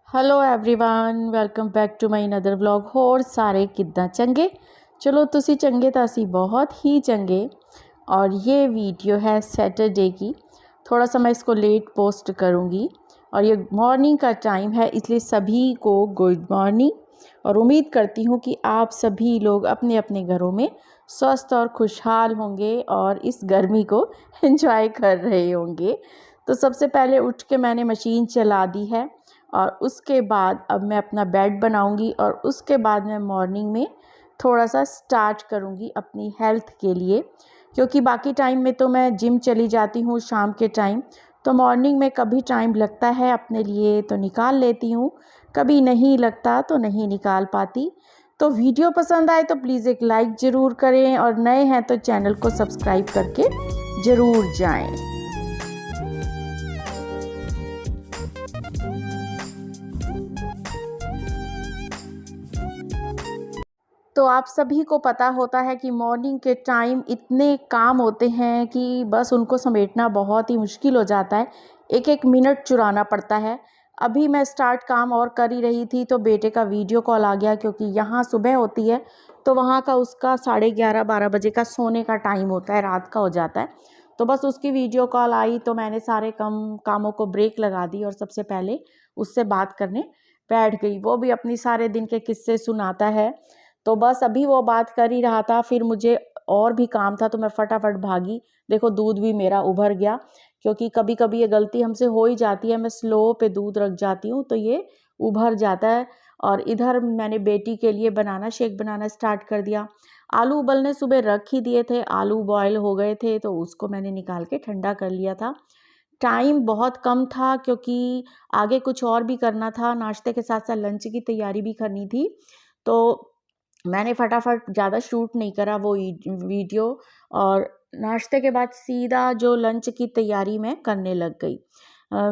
Hello everyone, welcome back to my another vlog. होर सारे किद्दां चंगे? चलो तुसी चंगे तो असी बहुत ही चंगे। और ये वीडियो है सैटरडे की। थोड़ा सा मैं इसको लेट पोस्ट करूँगी और ये मॉर्निंग का टाइम है, इसलिए सभी को गुड मॉर्निंग। और उम्मीद करती हूँ कि आप सभी लोग अपने अपने घरों में स्वस्थ और खुशहाल होंगे और इस गर्मी को एंजॉय कर रहे होंगे। तो सबसे पहले उठ के मैंने मशीन चला दी है और उसके बाद अब मैं अपना बेड बनाऊंगी और उसके बाद मैं मॉर्निंग में थोड़ा सा स्टार्ट करूंगी अपनी हेल्थ के लिए, क्योंकि बाकी टाइम में तो मैं जिम चली जाती हूँ शाम के टाइम। तो मॉर्निंग में कभी टाइम लगता है अपने लिए तो निकाल लेती हूँ, कभी नहीं लगता तो नहीं निकाल पाती। तो वीडियो पसंद आए तो प्लीज़ एक लाइक ज़रूर करें और नए हैं तो चैनल को सब्सक्राइब करके ज़रूर जाएं। तो आप सभी को पता होता है कि मॉर्निंग के टाइम इतने काम होते हैं कि बस उनको समेटना बहुत ही मुश्किल हो जाता है, एक एक मिनट चुराना पड़ता है। अभी मैं स्टार्ट काम और कर ही रही थी तो बेटे का वीडियो कॉल आ गया, क्योंकि यहाँ सुबह होती है तो वहाँ का उसका 11:30-12 बजे का सोने का टाइम होता है, रात का हो जाता है। तो बस उसकी वीडियो कॉल आई तो मैंने सारे कामों को ब्रेक लगा दी और सबसे पहले उससे बात करने बैठ गई। वो भी अपनी सारे दिन के किस्से सुनाता है। तो बस अभी वो बात कर ही रहा था, फिर मुझे और भी काम था तो मैं फटाफट भागी। देखो दूध भी मेरा उभर गया, क्योंकि कभी कभी ये गलती हमसे हो ही जाती है, मैं स्लो पे दूध रख जाती हूँ तो ये उभर जाता है। और इधर मैंने बेटी के लिए शेक बनाना स्टार्ट कर दिया। आलू उबलने सुबह रख ही दिए थे, आलू बॉयल हो गए थे तो उसको मैंने निकाल के ठंडा कर लिया था। टाइम बहुत कम था क्योंकि आगे कुछ और भी करना था, नाश्ते के साथ साथ लंच की तैयारी भी करनी थी। तो मैंने फटाफट ज़्यादा शूट नहीं करा वो वीडियो, और नाश्ते के बाद सीधा जो लंच की तैयारी मैं करने लग गई।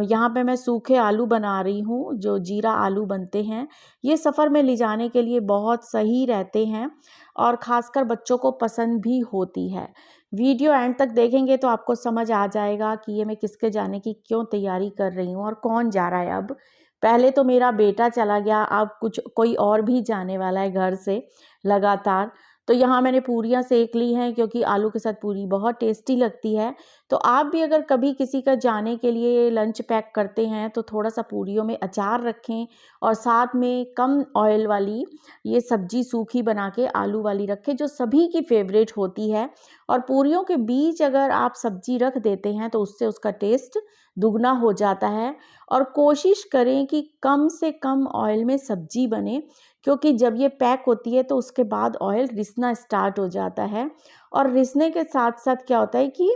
यहाँ पे मैं सूखे आलू बना रही हूँ, जो जीरा आलू बनते हैं। ये सफ़र में ले जाने के लिए बहुत सही रहते हैं और ख़ासकर बच्चों को पसंद भी होती है। वीडियो एंड तक देखेंगे तो आपको समझ आ जाएगा कि ये मैं किसके जाने की क्यों तैयारी कर रही हूँ और कौन जा रहा है अब। पहले तो मेरा बेटा चला गया, अब कोई और भी जाने वाला है घर से लगातार। तो यहाँ मैंने पूरियाँ सेक ली हैं, क्योंकि आलू के साथ पूरी बहुत टेस्टी लगती है। तो आप भी अगर कभी किसी का जाने के लिए लंच पैक करते हैं तो थोड़ा सा पूरियों में अचार रखें और साथ में कम ऑयल वाली ये सब्जी सूखी बना के आलू वाली रखें, जो सभी की फेवरेट होती है। और पूरियों के बीच अगर आप सब्जी रख देते हैं तो उससे उसका टेस्ट दुगना हो जाता है। और कोशिश करें कि कम से कम ऑयल में सब्जी बने, क्योंकि जब ये पैक होती है तो उसके बाद ऑयल रिसना स्टार्ट हो जाता है। और रिसने के साथ साथ क्या होता है कि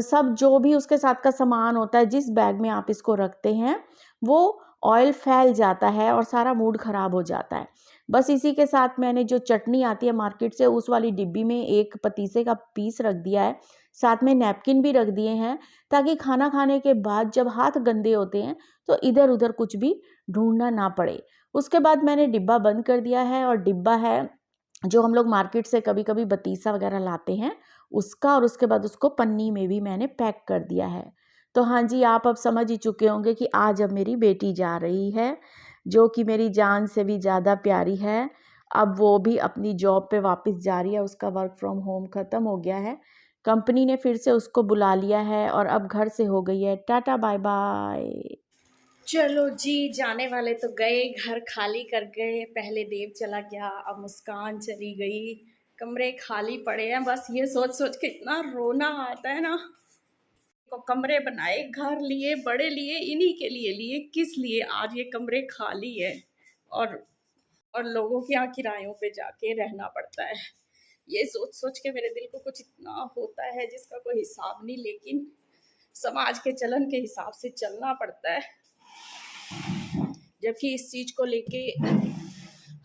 सब जो भी उसके साथ का सामान होता है, जिस बैग में आप इसको रखते हैं, वो ऑयल फैल जाता है और सारा मूड ख़राब हो जाता है। बस इसी के साथ मैंने जो चटनी आती है मार्केट से, उस वाली डिब्बी में एक पतीसे का पीस रख दिया है, साथ में नैपकिन भी रख दिए हैं, ताकि खाना खाने के बाद जब हाथ गंदे होते हैं तो इधर उधर कुछ भी ढूंढना ना पड़े। उसके बाद मैंने डिब्बा बंद कर दिया है, और डिब्बा है जो हम लोग मार्केट से कभी कभी बतीसा वगैरह लाते हैं उसका, और उसके बाद उसको पन्नी में भी मैंने पैक कर दिया है। तो हाँ जी, आप अब समझ ही चुके होंगे कि आज अब मेरी बेटी जा रही है, जो कि मेरी जान से भी ज़्यादा प्यारी है। अब वो भी अपनी जॉब पे वापस जा रही है, उसका वर्क फ्रॉम होम ख़त्म हो गया है, कंपनी ने फिर से उसको बुला लिया है और अब घर से हो गई है टाटा बाय बाय। चलो जी, जाने वाले तो गए, घर खाली कर गए। पहले देव चला गया, अब मुस्कान चली गई, कमरे खाली पड़े हैं। बस ये सोच सोच के इतना रोना आता है ना। को कमरे बनाए, घर लिए, बड़े लिए, इन्हीं के लिए किस लिए आज ये कमरे खाली है। और और लोगों के यहाँ किरायों पे जाके रहना पड़ता है। ये सोच सोच के मेरे दिल को कुछ इतना होता है जिसका कोई हिसाब नहीं, लेकिन समाज के चलन के हिसाब से चलना पड़ता है। जबकि इस चीज़ को लेके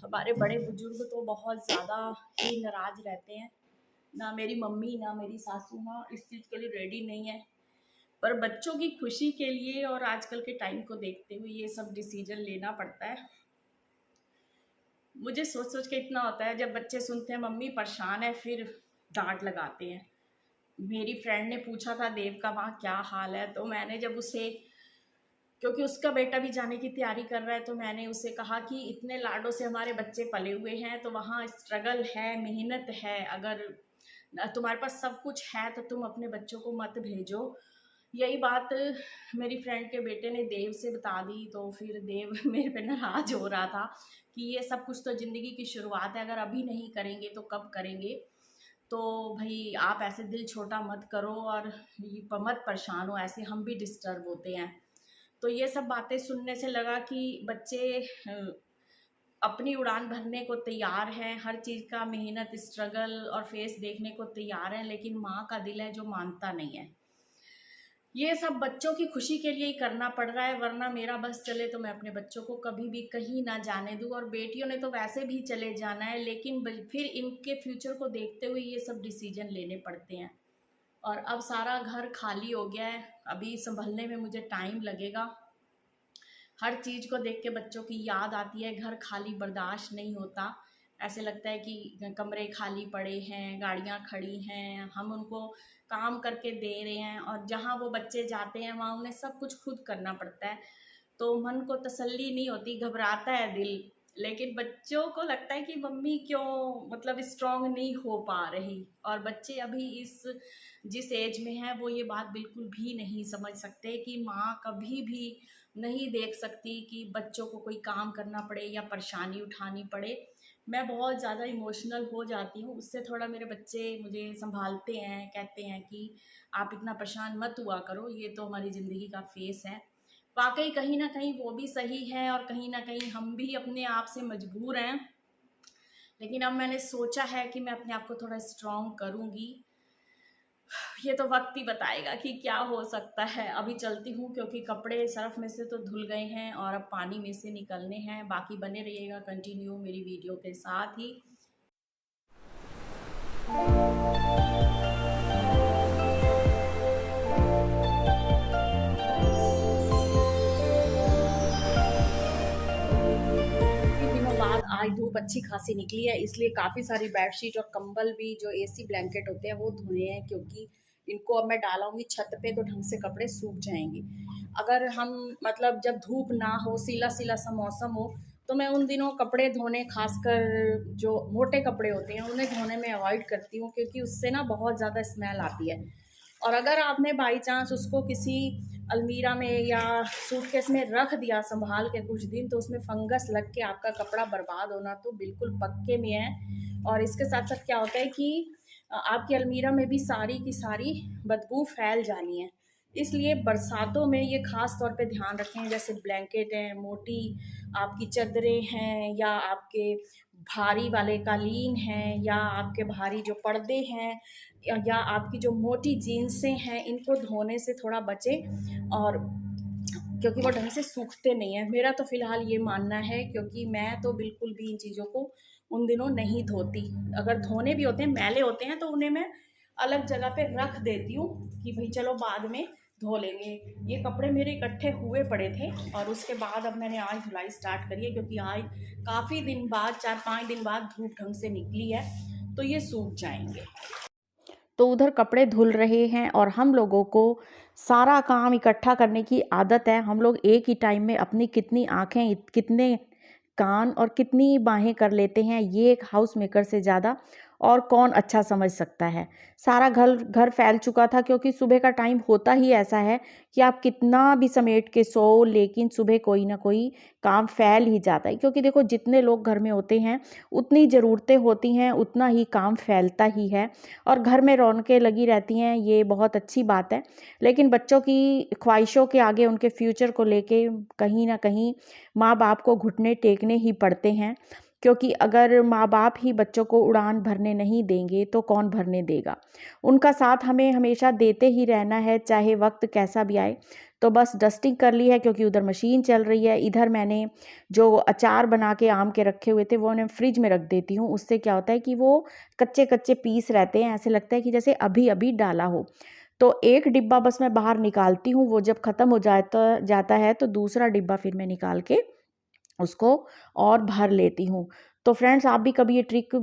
हमारे बड़े बुजुर्ग तो बहुत ज़्यादा ही नाराज़ रहते हैं। ना मेरी मम्मी ना मेरी सासू माँ इस चीज़ के लिए रेडी नहीं है, पर बच्चों की खुशी के लिए और आजकल के टाइम को देखते हुए ये सब डिसीजन लेना पड़ता है। मुझे सोच सोच के इतना होता है, जब बच्चे सुनते हैं मम्मी परेशान है, फिर डांट लगाते हैं। मेरी फ्रेंड ने पूछा था देव का वहाँ क्या हाल है, तो मैंने जब उसे क्योंकि उसका बेटा भी जाने की तैयारी कर रहा है। तो मैंने उसे कहा कि इतने लाडों से हमारे बच्चे पले हुए हैं, तो वहाँ स्ट्रगल है, मेहनत है। अगर तुम्हारे पास सब कुछ है तो तुम अपने बच्चों को मत भेजो। यही बात मेरी फ्रेंड के बेटे ने देव से बता दी, तो फिर देव मेरे पे नाराज हो रहा था कि ये सब कुछ तो ज़िंदगी की शुरुआत है, अगर अभी नहीं करेंगे तो कब करेंगे। तो भाई आप ऐसे दिल छोटा मत करो और मत परेशान हो, ऐसे हम भी डिस्टर्ब होते हैं। तो ये सब बातें सुनने से लगा कि बच्चे अपनी उड़ान भरने को तैयार हैं, हर चीज़ का मेहनत, स्ट्रगल और फेस देखने को तैयार हैं, लेकिन माँ का दिल है जो मानता नहीं है। ये सब बच्चों की खुशी के लिए ही करना पड़ रहा है, वरना मेरा बस चले तो मैं अपने बच्चों को कभी भी कहीं ना जाने दूँ। और बेटियों ने तो वैसे भी चले जाना है, लेकिन फिर इनके फ्यूचर को देखते हुए ये सब डिसीजन लेने पड़ते हैं। और अब सारा घर खाली हो गया है, अभी संभलने में मुझे टाइम लगेगा। हर चीज़ को देख के बच्चों की याद आती है, घर खाली बर्दाश्त नहीं होता। ऐसे लगता है कि कमरे खाली पड़े हैं, गाड़ियाँ खड़ी हैं, हम उनको काम करके दे रहे हैं और जहाँ वो बच्चे जाते हैं वहाँ उन्हें सब कुछ खुद करना पड़ता है। तो मन को तसल्ली नहीं होती, घबराता है दिल। लेकिन बच्चों को लगता है कि मम्मी क्यों मतलब स्ट्रांग नहीं हो पा रही, और बच्चे अभी इस जिस एज में हैं वो ये बात बिल्कुल भी नहीं समझ सकते कि माँ कभी भी नहीं देख सकती कि बच्चों को कोई काम करना पड़े या परेशानी उठानी पड़े। मैं बहुत ज़्यादा इमोशनल हो जाती हूँ, उससे थोड़ा मेरे बच्चे मुझे संभालते हैं, कहते हैं कि आप इतना परेशान मत हुआ करो, ये तो हमारी ज़िंदगी का फेस है। वाक़ई कहीं न कहीं वो भी सही है और कहीं न कहीं हम भी अपने आप से मजबूर हैं। लेकिन अब मैंने सोचा है कि मैं अपने आप को थोड़ा स्ट्रॉन्ग करूँगी। ये तो वक्त ही बताएगा कि क्या हो सकता है। अभी चलती हूँ क्योंकि कपड़े सर्फ़ में से तो धुल गए हैं और अब पानी में से निकलने हैं। बाकी बने रहिएगा कंटिन्यू मेरी वीडियो के साथ ही। काफ़ी दिनों बाद आज धूप अच्छी खासी निकली है, इसलिए काफ़ी सारी बेडशीट और कंबल भी जो एसी ब्लैंकेट होते हैं वो धुले हैं, क्योंकि इनको अब मैं डालूंगी छत पे तो ढंग से कपड़े सूख जाएंगे। अगर हम मतलब जब धूप ना हो, सीला सीला सा मौसम हो, तो मैं उन दिनों कपड़े धोने, खासकर जो मोटे कपड़े होते हैं उन्हें धोने में अवॉइड करती हूँ, क्योंकि उससे ना बहुत ज़्यादा स्मेल आती है। और अगर आपने बाई चांस उसको किसी अलमीरा में या सूटकेस में रख दिया संभाल के कुछ दिन, तो उसमें फंगस लग के आपका कपड़ा बर्बाद होना तो बिल्कुल पक्के में है। और इसके साथ साथ क्या होता है कि आपकी अलमीरा में भी सारी की सारी बदबू फैल जानी है। इसलिए बरसातों में ये ख़ास तौर पे ध्यान रखें, जैसे ब्लैंकेट हैं, मोटी आपकी चादरें हैं, या आपके भारी वाले कालीन हैं, या आपके भारी जो पर्दे हैं, या आपकी जो मोटी जीन्सें हैं, इनको धोने से थोड़ा बचें। और क्योंकि वो ढंग से सूखते नहीं हैं, मेरा तो फ़िलहाल ये मानना है, क्योंकि मैं तो बिल्कुल भी इन चीज़ों को उन दिनों नहीं धोती। अगर धोने भी होते हैं, मैले होते हैं, तो उन्हें मैं अलग जगह पे रख देती हूँ कि भाई चलो बाद में धो लेंगे। ये कपड़े मेरे इकट्ठे हुए पड़े थे और उसके बाद अब मैंने आज धुलाई स्टार्ट करी है, क्योंकि आज काफ़ी दिन बाद, 4-5 दिन बाद धूप ढंग से निकली है, तो ये सूख जाएंगे। तो उधर कपड़े धुल रहे हैं और हम लोगों को सारा काम इकट्ठा करने की आदत है। हम लोग एक ही टाइम में अपनी कितनी आँखें, कितने कान और कितनी बाहें कर लेते हैं, ये एक हाउस मेकर से ज़्यादा और कौन अच्छा समझ सकता है। सारा घर घर फैल चुका था, क्योंकि सुबह का टाइम होता ही ऐसा है कि आप कितना भी समेट के सो, लेकिन सुबह कोई ना कोई काम फैल ही जाता है। क्योंकि देखो, जितने लोग घर में होते हैं उतनी ज़रूरतें होती हैं, उतना ही काम फैलता ही है और घर में रौनकें लगी रहती हैं, ये बहुत अच्छी बात है। लेकिन बच्चों की ख्वाहिशों के आगे, उनके फ्यूचर को लेके कहीं ना कहीं माँ बाप को घुटने टेकने ही पड़ते हैं। क्योंकि अगर माँ बाप ही बच्चों को उड़ान भरने नहीं देंगे तो कौन भरने देगा। उनका साथ हमें हमेशा देते ही रहना है, चाहे वक्त कैसा भी आए। तो बस डस्टिंग कर ली है, क्योंकि उधर मशीन चल रही है। इधर मैंने जो अचार बना के आम के रखे हुए थे वो उन्हें फ्रिज में रख देती हूँ। उससे क्या होता है कि वो कच्चे कच्चे पीस रहते हैं, ऐसे लगता है कि जैसे अभी अभी डाला हो। तो एक डिब्बा बस मैं बाहर निकालती हूँ, वो जब ख़त्म हो जाता है तो दूसरा डिब्बा फिर मैं निकाल के उसको और भर लेती हूँ। तो फ्रेंड्स, आप भी कभी ये ट्रिक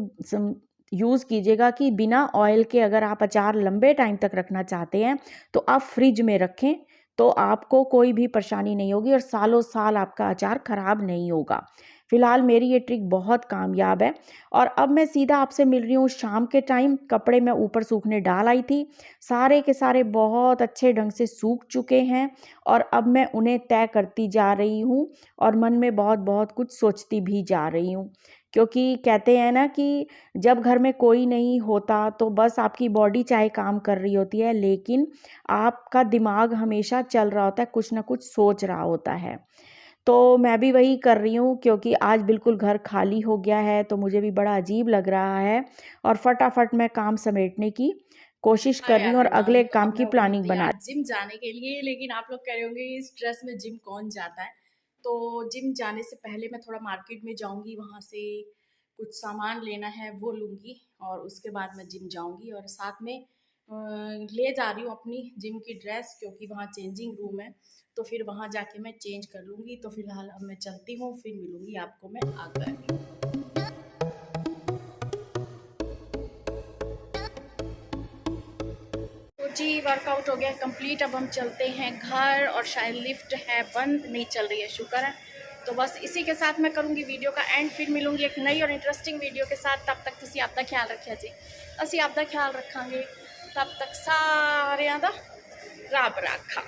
यूज़ कीजिएगा कि बिना ऑयल के अगर आप अचार लंबे टाइम तक रखना चाहते हैं तो आप फ्रिज में रखें, तो आपको कोई भी परेशानी नहीं होगी और सालों साल आपका अचार ख़राब नहीं होगा। फ़िलहाल मेरी ये ट्रिक बहुत कामयाब है। और अब मैं सीधा आपसे मिल रही हूँ शाम के टाइम। कपड़े मैं ऊपर सूखने डाल आई थी, सारे के सारे बहुत अच्छे ढंग से सूख चुके हैं और अब मैं उन्हें तय करती जा रही हूँ और मन में बहुत बहुत कुछ सोचती भी जा रही हूँ। क्योंकि कहते हैं ना कि जब घर में कोई नहीं होता तो बस आपकी बॉडी चाहे काम कर रही होती है, लेकिन आपका दिमाग हमेशा चल रहा होता है, कुछ ना कुछ सोच रहा होता है। तो मैं भी वही कर रही हूँ, क्योंकि आज बिल्कुल घर खाली हो गया है तो मुझे भी बड़ा अजीब लग रहा है और फटाफट मैं काम समेटने की कोशिश कर रही यार हूँ और हरमान, अगले तो काम अब की मैं उड़ी प्लानिंग थी बना। आज जिम जाने के लिए, लेकिन आप लोग कह रहे होंगे इस ड्रेस में जिम कौन जाता है। तो जिम जाने से पहले मैं थोड़ा मार्केट में जाऊंगी, वहां से कुछ सामान लेना है वो लूंगी और उसके बाद मैं जिम जाऊंगी। और साथ में ले जा रही हूँ अपनी जिम की ड्रेस, क्योंकि वहाँ चेंजिंग रूम है, तो फिर वहाँ जाके मैं चेंज कर लूंगी। तो फिलहाल अब मैं चलती हूँ, फिर मिलूंगी आपको मैं आकर। तो जी वर्कआउट हो गया कंप्लीट। अब हम चलते हैं घर और शायद लिफ्ट है बंद, नहीं चल रही है, शुक्र है। तो बस इसी के साथ मैं करूँगी वीडियो का एंड, फिर मिलूंगी एक नई और इंटरेस्टिंग वीडियो के साथ। तब तक तुसी आपका ख्याल रखिया जी, असी आपका ख्याल रखांगे। तब तक सारिਆਂ ਦਾ ਰੱਬ ਰਾਖਾ।